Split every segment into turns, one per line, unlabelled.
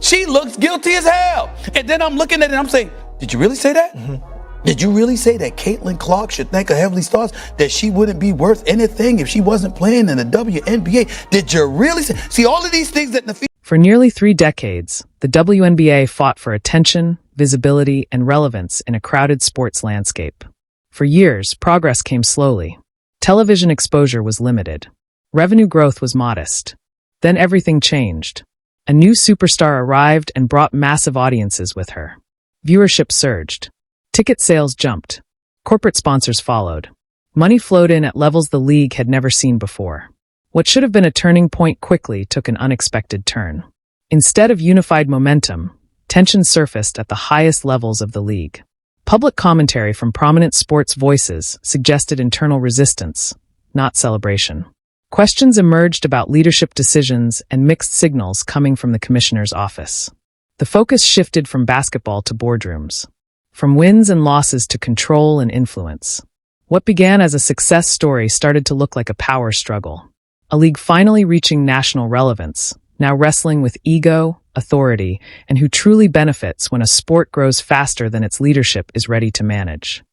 She looks guilty as hell. And then I'm looking at it and I'm saying, did you really say that? Mm-hmm. Did you really say that Caitlin Clark should thank her Heavenly Stars that she wouldn't be worth anything if she wasn't playing in the WNBA? Did you really say? See, all of these things that
For nearly 3 decades, the WNBA fought for attention, visibility, and relevance in a crowded sports landscape. For years, progress came slowly. Television exposure was limited. Revenue growth was modest. Then everything changed. A new superstar arrived and brought massive audiences with her. Viewership surged. Ticket sales jumped. Corporate sponsors followed. Money flowed in at levels the league had never seen before. What should have been a turning point quickly took an unexpected turn. Instead of unified momentum, tension surfaced at the highest levels of the league. Public commentary from prominent sports voices suggested internal resistance, not celebration. Questions emerged about leadership decisions and mixed signals coming from the commissioner's office. The focus shifted from basketball to boardrooms, from wins and losses to control and influence. What began as a success story started to look like a power struggle. A league finally reaching national relevance, now wrestling with ego, authority, and who truly benefits when a sport grows faster than its leadership is ready to manage.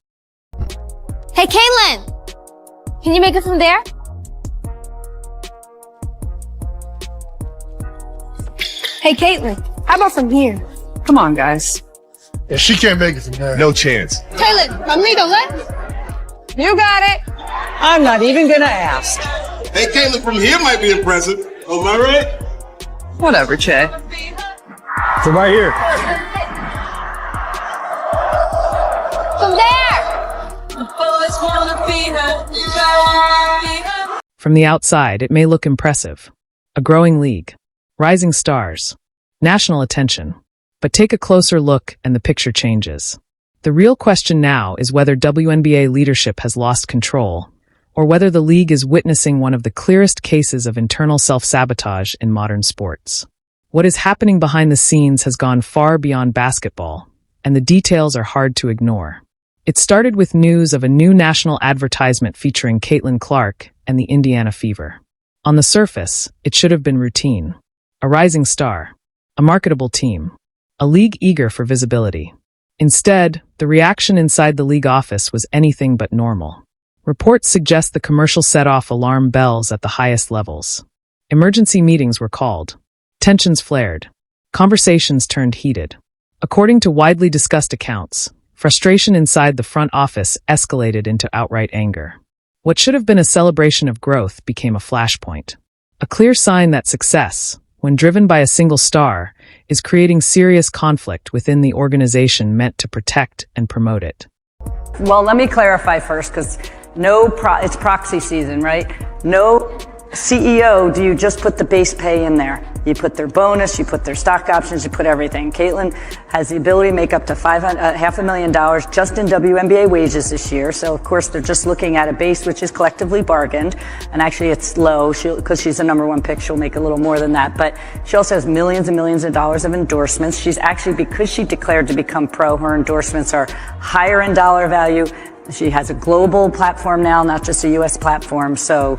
Hey, Caitlin! Can you make it from there? Hey, Caitlin, how about from here?
Come on, guys.
Yeah, she can't make it from there.
No chance.
Caitlin, from me, don't let?
You got it. I'm not even gonna ask.
Hey, Caitlin from here might be impressive. Am I right?
Whatever, Che.
From right here.
From there!
From the outside, it may look impressive. A growing league. Rising stars. National attention. But take a closer look and the picture changes. The real question now is whether WNBA leadership has lost control, or whether the league is witnessing one of the clearest cases of internal self-sabotage in modern sports. What is happening behind the scenes has gone far beyond basketball, and the details are hard to ignore. It started with news of a new national advertisement featuring Caitlin Clark and the Indiana Fever. On the surface, it should have been routine. A rising star. A marketable team. A league eager for visibility. Instead, the reaction inside the league office was anything but normal. Reports suggest the commercial set off alarm bells at the highest levels. Emergency meetings were called. Tensions flared. Conversations turned heated. According to widely discussed accounts, frustration inside the front office escalated into outright anger. What should have been a celebration of growth became a flashpoint. A clear sign that success, when driven by a single star, is creating serious conflict within the organization meant to protect and promote it.
Well, let me clarify first, because it's proxy season, right? No CEO do you just put the base pay in there. You put their bonus, you put their stock options, you put everything. Caitlin has the ability to make up to $500,000 just in WNBA wages this year. So, of course, they're just looking at a base which is collectively bargained. And actually, it's low because she's the number 1 pick. She'll make a little more than that. But she also has millions and millions of dollars of endorsements. She's actually, because she declared to become pro, her endorsements are higher in dollar value. She has a global platform now, not just a U.S. platform. So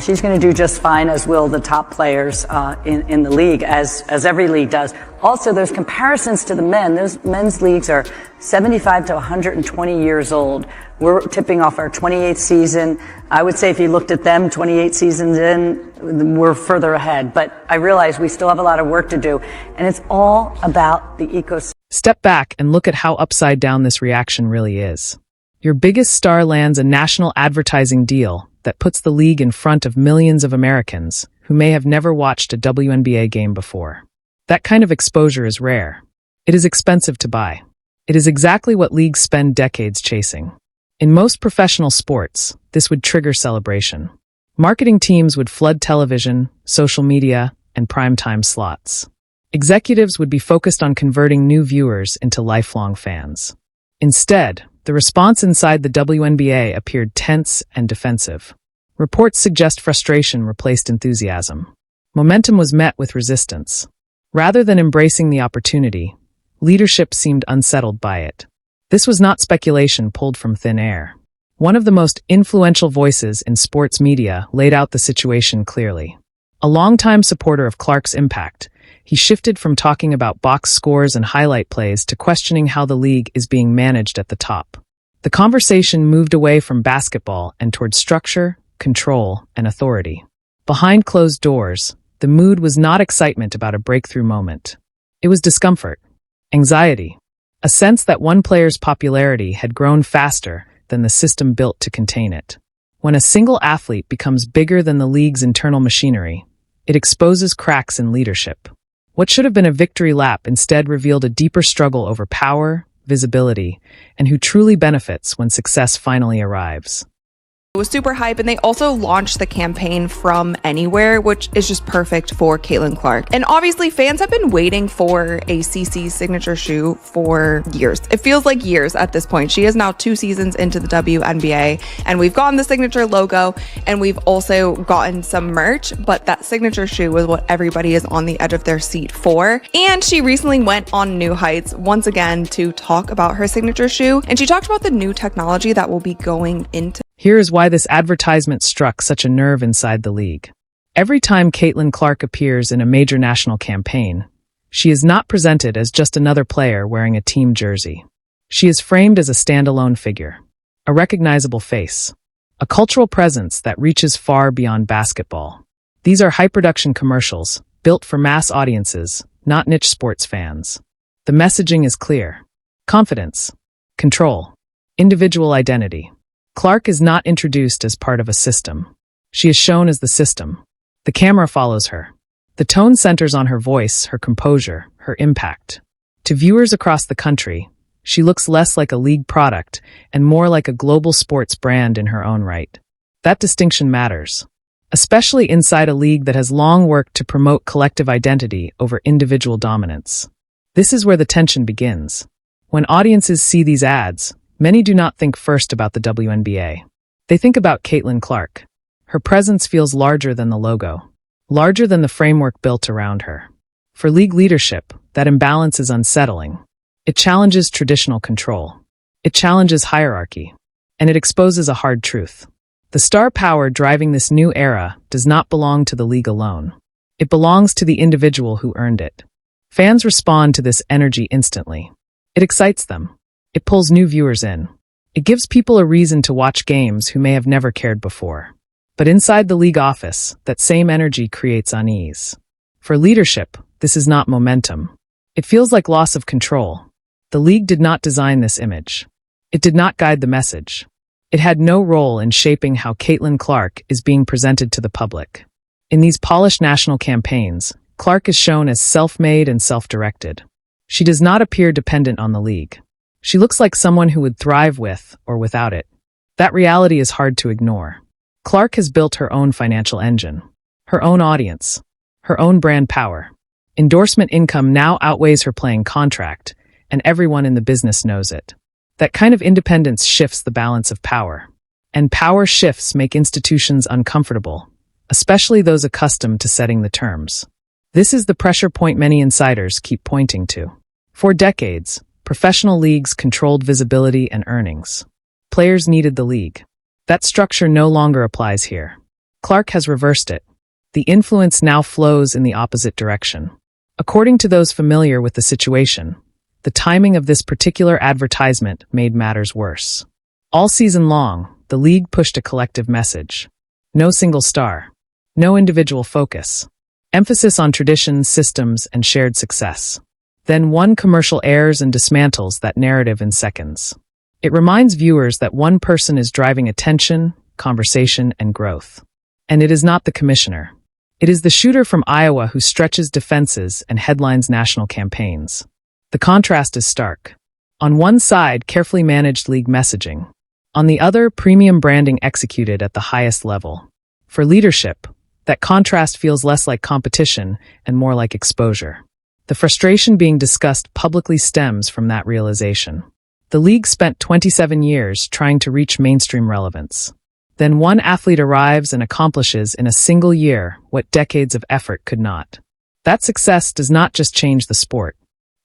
she's going to do just fine, as will the top players in the league, as every league does. Also, there's comparisons to the men. Those men's leagues are 75 to 120 years old. We're tipping off our 28th season. I would say if you looked at them 28 seasons in, we're further ahead. But I realize we still have a lot of work to do. And it's all about the ecosystem.
Step back and look at how upside down this reaction really is. Your biggest star lands a national advertising deal that puts the league in front of millions of Americans who may have never watched a WNBA game before. That kind of exposure is rare. It is expensive to buy. It is exactly what leagues spend decades chasing. In most professional sports, this would trigger celebration. Marketing teams would flood television, social media, and primetime slots. Executives would be focused on converting new viewers into lifelong fans. Instead, the response inside the WNBA appeared tense and defensive. Reports suggest frustration replaced enthusiasm. Momentum was met with resistance. Rather than embracing the opportunity, leadership seemed unsettled by it. This was not speculation pulled from thin air. One of the most influential voices in sports media laid out the situation clearly. A longtime supporter of Clark's impact, He shifted from talking about box scores and highlight plays to questioning how the league is being managed at the top. The conversation moved away from basketball and toward structure, control, and authority. Behind closed doors, the mood was not excitement about a breakthrough moment. It was discomfort, anxiety, a sense that one player's popularity had grown faster than the system built to contain it. When a single athlete becomes bigger than the league's internal machinery, it exposes cracks in leadership. What should have been a victory lap instead revealed a deeper struggle over power, visibility, and who truly benefits when success finally arrives.
It was super hype, and they also launched the campaign from anywhere, which is just perfect for Caitlin Clark. And obviously, fans have been waiting for a CC signature shoe for years. It feels like years at this point. She is now 2 seasons into the WNBA, and we've gotten the signature logo, and we've also gotten some merch, but that signature shoe is what everybody is on the edge of their seat for. And she recently went on New Heights once again to talk about her signature shoe, and she talked about the new technology that will be going into.
Here is why this advertisement struck such a nerve inside the league. Every time Caitlin Clark appears in a major national campaign, she is not presented as just another player wearing a team jersey. She is framed as a standalone figure, a recognizable face, a cultural presence that reaches far beyond basketball. These are high-production commercials, built for mass audiences, not niche sports fans. The messaging is clear. Confidence, control, individual identity. Clark is not introduced as part of a system. She is shown as the system. The camera follows her. The tone centers on her voice, her composure, her impact. To viewers across the country, she looks less like a league product and more like a global sports brand in her own right. That distinction matters, especially inside a league that has long worked to promote collective identity over individual dominance. This is where the tension begins. When audiences see these ads, many do not think first about the WNBA. They think about Caitlin Clark. Her presence feels larger than the logo, larger than the framework built around her. For league leadership, that imbalance is unsettling. It challenges traditional control. It challenges hierarchy. And it exposes a hard truth. The star power driving this new era does not belong to the league alone. It belongs to the individual who earned it. Fans respond to this energy instantly. It excites them. It pulls new viewers in. It gives people a reason to watch games who may have never cared before. But inside the league office, that same energy creates unease. For leadership, this is not momentum. It feels like loss of control. The league did not design this image. It did not guide the message. It had no role in shaping how Caitlin Clark is being presented to the public. In these polished national campaigns, Clark is shown as self-made and self-directed. She does not appear dependent on the league. She looks like someone who would thrive with or without it. That reality is hard to ignore. Clark has built her own financial engine, her own audience, her own brand power. Endorsement income now outweighs her playing contract, and everyone in the business knows it. That kind of independence shifts the balance of power. And power shifts make institutions uncomfortable, especially those accustomed to setting the terms. This is the pressure point many insiders keep pointing to. For decades, professional leagues controlled visibility and earnings. Players needed the league. That structure no longer applies here. Clark has reversed it. The influence now flows in the opposite direction. According to those familiar with the situation, the timing of this particular advertisement made matters worse. All season long, the league pushed a collective message. No single star. No individual focus. Emphasis on traditions, systems, and shared success. Then one commercial airs and dismantles that narrative in seconds. It reminds viewers that one person is driving attention, conversation, and growth. And it is not the commissioner. It is the shooter from Iowa who stretches defenses and headlines national campaigns. The contrast is stark. On one side, carefully managed league messaging. On the other, premium branding executed at the highest level. For leadership, that contrast feels less like competition and more like exposure. The frustration being discussed publicly stems from that realization. The league spent 27 years trying to reach mainstream relevance. Then one athlete arrives and accomplishes in a single year what decades of effort could not. That success does not just change the sport.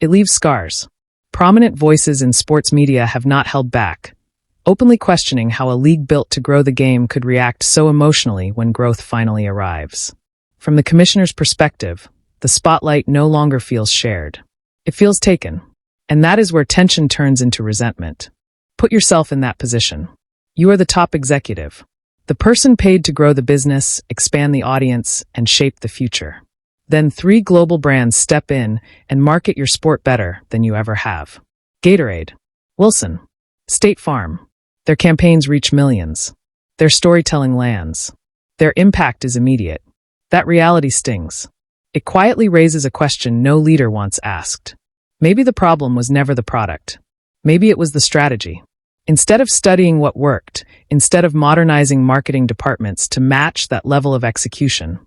It leaves scars. Prominent voices in sports media have not held back, openly questioning how a league built to grow the game could react so emotionally when growth finally arrives. From the commissioner's perspective, the spotlight no longer feels shared. It feels taken. And that is where tension turns into resentment. Put yourself in that position. You are the top executive, the person paid to grow the business, expand the audience, and shape the future. Then 3 global brands step in and market your sport better than you ever have. Gatorade, Wilson, State Farm. Their campaigns reach millions. Their storytelling lands. Their impact is immediate. That reality stings. It quietly raises a question no leader once asked. Maybe the problem was never the product. Maybe it was the strategy. Instead of studying what worked, instead of modernizing marketing departments to match that level of execution,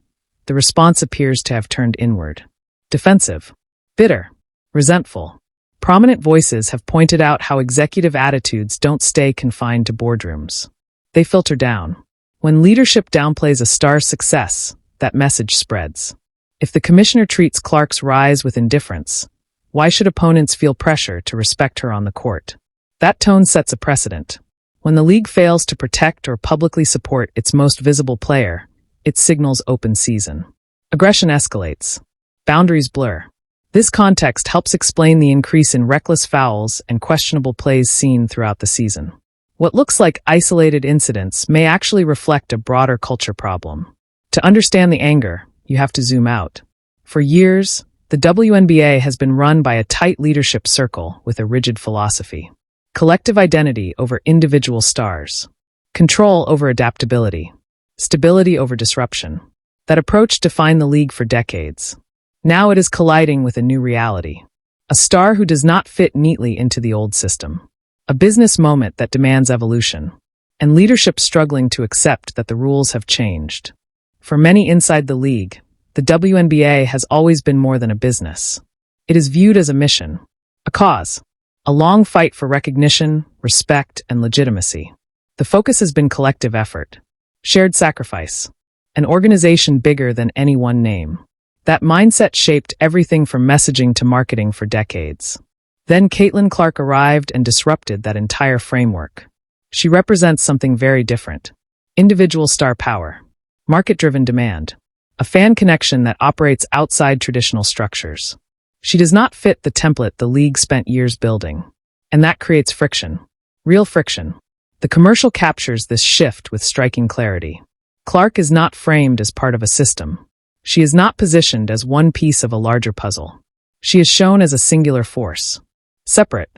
the response appears to have turned inward. Defensive, bitter, resentful. Prominent voices have pointed out how executive attitudes don't stay confined to boardrooms. They filter down. When leadership downplays a star's success, that message spreads. If the commissioner treats Clark's rise with indifference, why should opponents feel pressure to respect her on the court? That tone sets a precedent. When the league fails to protect or publicly support its most visible player, it signals open season. Aggression escalates. Boundaries blur. This context helps explain the increase in reckless fouls and questionable plays seen throughout the season. What looks like isolated incidents may actually reflect a broader culture problem. To understand the anger, you have to zoom out. For years, the WNBA has been run by a tight leadership circle with a rigid philosophy. Collective identity over individual stars. Control over adaptability. Stability over disruption. That approach defined the league for decades. Now it is colliding with a new reality. A star who does not fit neatly into the old system. A business moment that demands evolution. And leadership struggling to accept that the rules have changed. For many inside the league, the WNBA has always been more than a business. It is viewed as a mission, a cause, a long fight for recognition, respect, and legitimacy. The focus has been collective effort, shared sacrifice, an organization bigger than any one name. That mindset shaped everything from messaging to marketing for decades. Then Caitlin Clark arrived and disrupted that entire framework. She represents something very different. Individual star power, market-driven demand, a fan connection that operates outside traditional structures. She does not fit the template the league spent years building. And that creates friction. Real friction. The commercial captures this shift with striking clarity. Clark is not framed as part of a system. She is not positioned as one piece of a larger puzzle. She is shown as a singular force. Separate,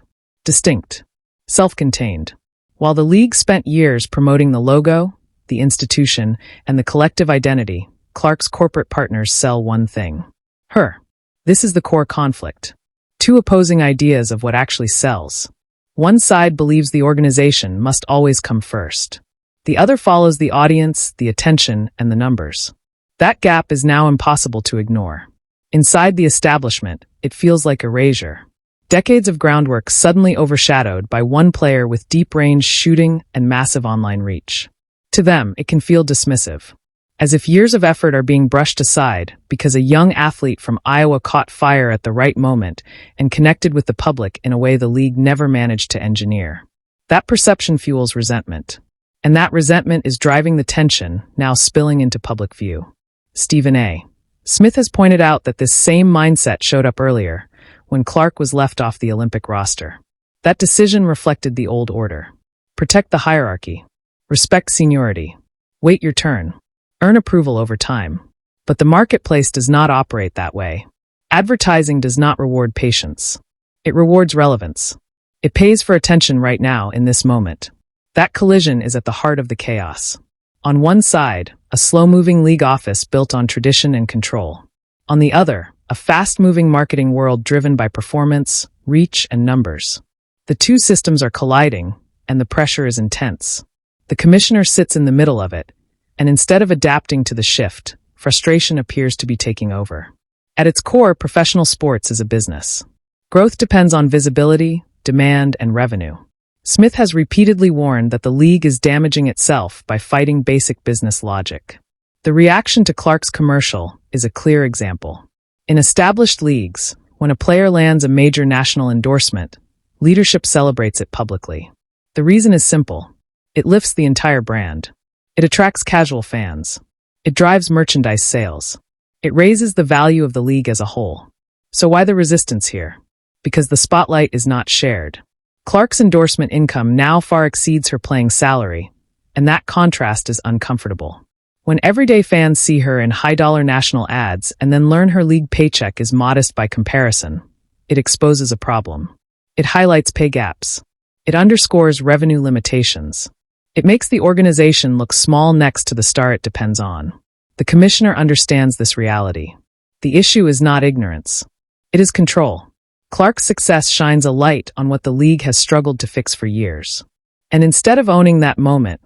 distinct, self-contained. While the league spent years promoting the logo, the institution, and the collective identity, Clark's corporate partners sell one thing. Her. This is the core conflict. Two opposing ideas of what actually sells. One side believes the organization must always come first. The other follows the audience, the attention, and the numbers. That gap is now impossible to ignore. Inside the establishment, it feels like erasure. Decades of groundwork suddenly overshadowed by one player with deep-range shooting and massive online reach. To them, it can feel dismissive. As if years of effort are being brushed aside because a young athlete from Iowa caught fire at the right moment and connected with the public in a way the league never managed to engineer. That perception fuels resentment. And that resentment is driving the tension, now spilling into public view. Stephen A. Smith has pointed out that this same mindset showed up earlier, when Clark was left off the Olympic roster. That decision reflected the old order. Protect the hierarchy. Respect seniority. Wait your turn. Earn approval over time. But the marketplace does not operate that way. Advertising does not reward patience. It rewards relevance. It pays for attention right now in this moment. That collision is at the heart of the chaos. On one side, a slow-moving league office built on tradition and control. On the other, a fast-moving marketing world driven by performance, reach, and numbers. The two systems are colliding, and the pressure is intense. The commissioner sits in the middle of it, and instead of adapting to the shift, frustration appears to be taking over. At its core, professional sports is a business. Growth depends on visibility, demand, and revenue. Smith has repeatedly warned that the league is damaging itself by fighting basic business logic. The reaction to Clark's commercial is a clear example. In established leagues, when a player lands a major national endorsement, leadership celebrates it publicly. The reason is simple. It lifts the entire brand. It attracts casual fans. It drives merchandise sales. It raises the value of the league as a whole. So why the resistance here? Because the spotlight is not shared. Clark's endorsement income now far exceeds her playing salary, and that contrast is uncomfortable. When everyday fans see her in high-dollar national ads and then learn her league paycheck is modest by comparison, it exposes a problem. It highlights pay gaps. It underscores revenue limitations. It makes the organization look small next to the star it depends on. The commissioner understands this reality. The issue is not ignorance. It is control. Clark's success shines a light on what the league has struggled to fix for years. And instead of owning that moment,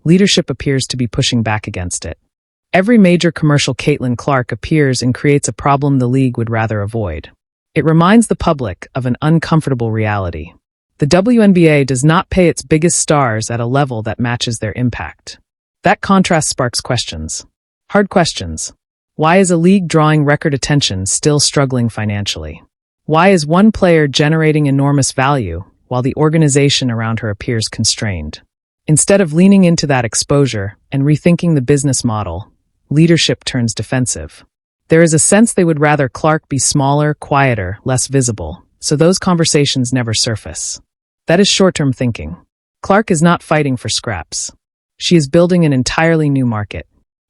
leadership appears to be pushing back against it. Every major commercial Caitlin Clark appears and creates a problem the league would rather avoid. It reminds the public of an uncomfortable reality. The WNBA does not pay its biggest stars at a level that matches their impact. That contrast sparks questions. Hard questions. Why is a league drawing record attention still struggling financially? Why is one player generating enormous value while the organization around her appears constrained? Instead of leaning into that exposure and rethinking the business model, leadership turns defensive. There is a sense they would rather Clark be smaller, quieter, less visible, so those conversations never surface. That is short-term thinking. Clark is not fighting for scraps. She is building an entirely new market.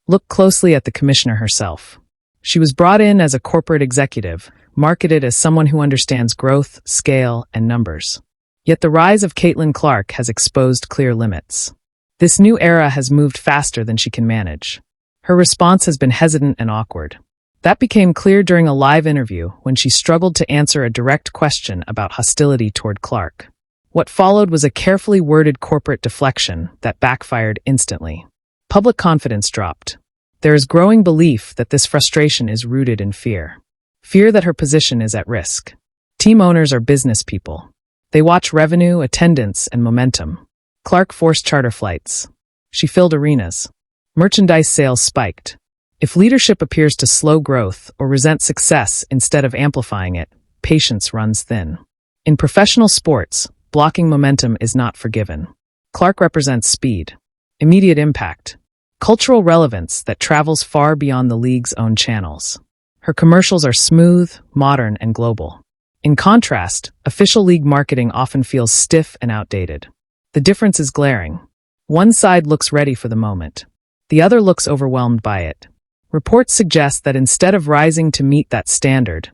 Look closely at the commissioner herself. She was brought in as a corporate executive, marketed as someone who understands growth, scale, and numbers. Yet the rise of Caitlin Clark has exposed clear limits. This new era has moved faster than she can manage. Her response has been hesitant and awkward. That became clear during a live interview when she struggled to answer a direct question about hostility toward Clark. What followed was a carefully worded corporate deflection that backfired instantly. Public confidence dropped. There is growing belief that this frustration is rooted in fear. Fear that her position is at risk. Team owners are business people. They watch revenue, attendance, and momentum. Clark forced charter flights. She filled arenas. Merchandise sales spiked. If leadership appears to slow growth or resent success instead of amplifying it, patience runs thin. In professional sports, blocking momentum is not forgiven. Clark represents speed, immediate impact, cultural relevance that travels far beyond the league's own channels. Her commercials are smooth, modern, and global. In contrast, official league marketing often feels stiff and outdated. The difference is glaring. One side looks ready for the moment. The other looks overwhelmed by it. Reports suggest that instead of rising to meet that standard,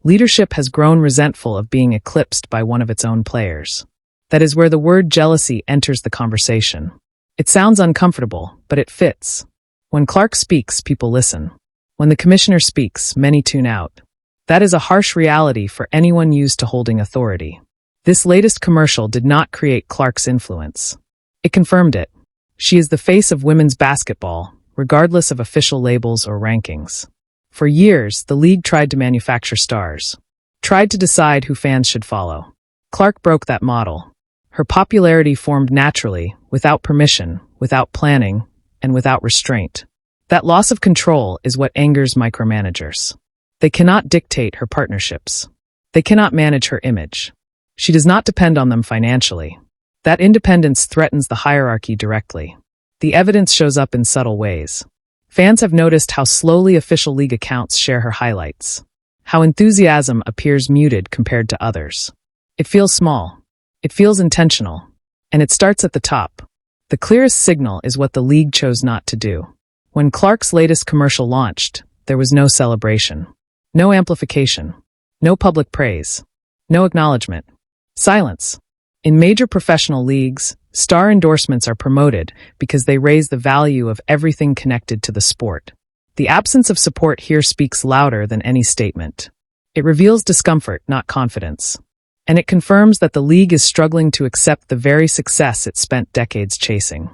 leadership has grown resentful of being eclipsed by one of its own players. That is where the word jealousy enters the conversation. It sounds uncomfortable, but it fits. When Clark speaks, people listen. When the commissioner speaks, many tune out. That is a harsh reality for anyone used to holding authority. This latest commercial did not create Clark's influence. It confirmed it. She is the face of women's basketball, regardless of official labels or rankings. For years, the league tried to manufacture stars, tried to decide who fans should follow. Clark broke that model. Her popularity formed naturally, without permission, without planning, and without restraint. That loss of control is what angers micromanagers. They cannot dictate her partnerships. They cannot manage her image. She does not depend on them financially. That independence threatens the hierarchy directly. The evidence shows up in subtle ways. Fans have noticed how slowly official league accounts share her highlights, how enthusiasm appears muted compared to others. It feels small. It feels intentional. And it starts at the top. The clearest signal is what the league chose not to do. When Clark's latest commercial launched, there was no celebration. No amplification. No public praise. No acknowledgement. Silence. In major professional leagues, star endorsements are promoted because they raise the value of everything connected to the sport. The absence of support here speaks louder than any statement. It reveals discomfort, not confidence. And it confirms that the league is struggling to accept the very success it spent decades chasing.